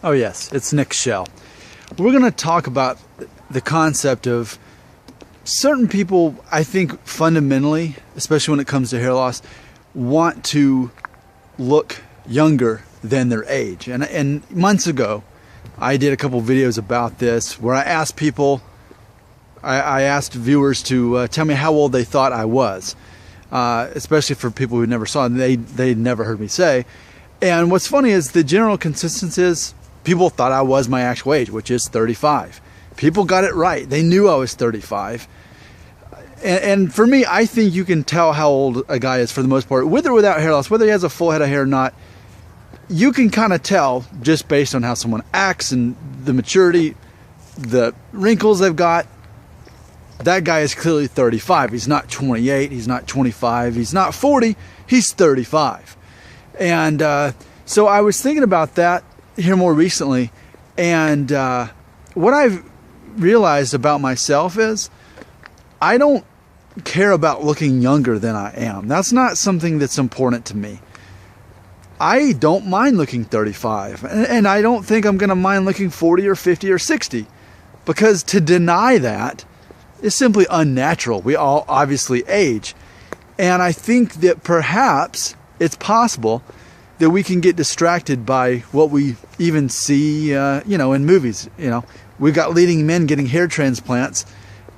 Oh yes, it's Nick Shell. We're going to talk about the concept of certain people, I think fundamentally, especially when it comes to hair loss, want to look younger than their age. And months ago, I did a couple videos about this where I asked people, I asked viewers to tell me how old they thought I was, especially for people who never saw it. They'd never heard me say. And what's funny is the general consensus is people thought I was my actual age, which is 35. People got it right. They knew I was 35. And for me, I think you can tell how old a guy is for the most part, with or without hair loss, whether he has a full head of hair or not. You can kind of tell just based on how someone acts and the maturity, the wrinkles they've got. That guy is clearly 35. He's not 28. He's not 25. He's not 40. He's 35. And so I was thinking about that here more recently. And what I've realized about myself is I don't care about looking younger than I am. That's not something that's important to me. I don't mind looking 35. And I don't think I'm going to mind looking 40 or 50 or 60. Because to deny that is simply unnatural. We all obviously age. And I think that perhaps it's possible that we can get distracted by what we even see, in movies. We've got leading men getting hair transplants,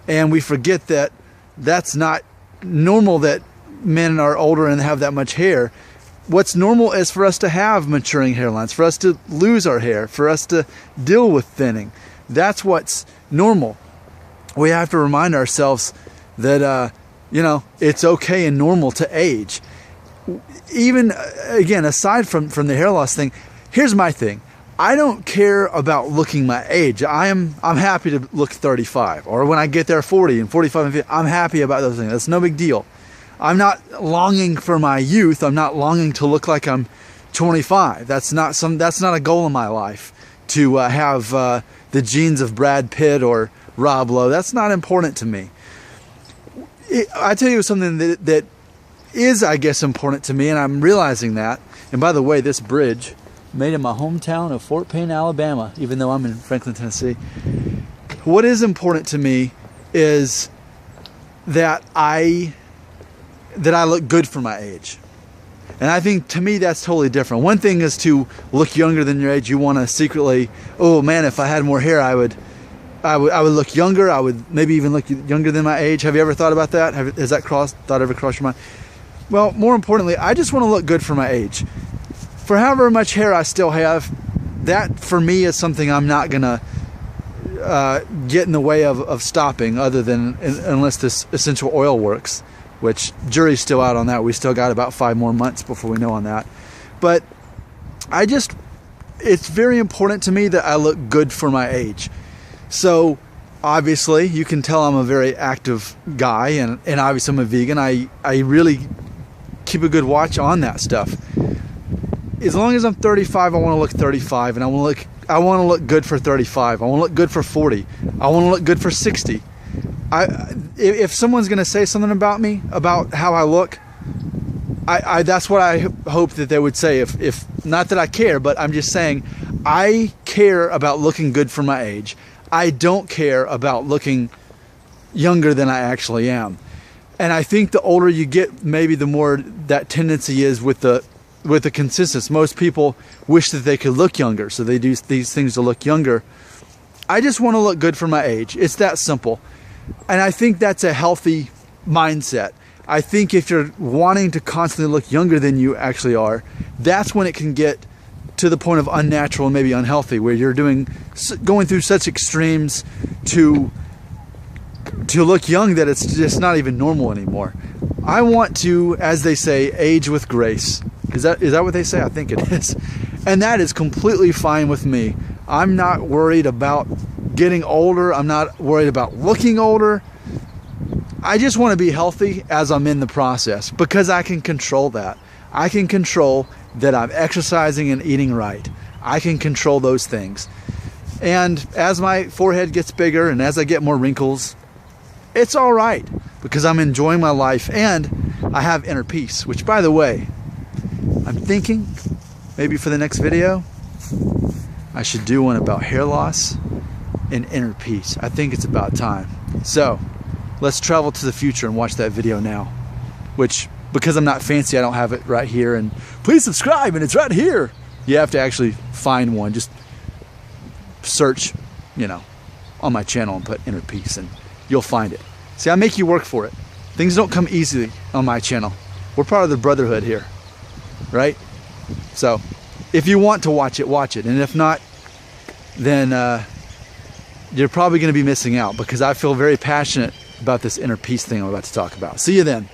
and we forget that that's not normal that men are older and have that much hair. What's normal is for us to have maturing hairlines, for us to lose our hair, for us to deal with thinning. That's what's normal. We have to remind ourselves that, it's okay and normal to age. Even, again, aside from the hair loss thing, here's my thing. I don't care about looking my age. I'm happy to look 35. Or when I get there 40 and 45 and 50, I'm happy about those things. That's no big deal. I'm not longing for my youth. I'm not longing to look like I'm 25. That's not a goal in my life, to have the genes of Brad Pitt or Rob Lowe. That's not important to me. I tell you something that is, I guess, important to me, and I'm realizing that. And by the way, this bridge, made in my hometown of Fort Payne, Alabama, even though I'm in Franklin, Tennessee. What is important to me is that I look good for my age. And I think, to me, that's totally different. One thing is to look younger than your age. You want to secretly, oh man, if I had more hair, I would look younger. I would maybe even look younger than my age. Have you ever thought about that? Has that thought ever crossed your mind? Well, more importantly, I just want to look good for my age. For however much hair I still have, that for me is something I'm not going to get in the way of stopping, other than unless this essential oil works, which jury's still out on that. We still got about 5 more months before we know on that. But it's very important to me that I look good for my age. So obviously you can tell I'm a very active guy, and obviously I'm a vegan. I really keep a good watch on that stuff. As long as I'm 35, I want to look 35, and I want to look good for 35. I want to look good for 40. I want to look good for 60. If someone's going to say something about me, about how I look, that's what I hope that they would say. If not that I care, but I'm just saying I care about looking good for my age. I don't care about looking younger than I actually am. And I think the older you get, maybe the more that tendency is with the consistency. Most people wish that they could look younger, so they do these things to look younger. I just want to look good for my age. It's that simple. And I think that's a healthy mindset. I think if you're wanting to constantly look younger than you actually are, that's when it can get to the point of unnatural and maybe unhealthy, where you're going through such extremes to look young that it's just not even normal anymore. I want to, as they say, age with grace. Is that what they say? I think it is. And that is completely fine with me. I'm not worried about getting older. I'm not worried about looking older. I just want to be healthy as I'm in the process, because I can control that. I can control that I'm exercising and eating right. I can control those things. And as my forehead gets bigger and as I get more wrinkles, it's all right, because I'm enjoying my life and I have inner peace, which, by the way, I'm thinking maybe for the next video, I should do one about hair loss and inner peace. I think it's about time. So let's travel to the future and watch that video now, which, because I'm not fancy, I don't have it right here and please subscribe and it's right here. You have to actually find one. Just search, you know, on my channel and put inner peace and you'll find it. See, I make you work for it. Things don't come easily on my channel. We're part of the brotherhood here, right? So if you want to watch it, watch it. And if not, then you're probably going to be missing out, because I feel very passionate about this inner peace thing I'm about to talk about. See you then.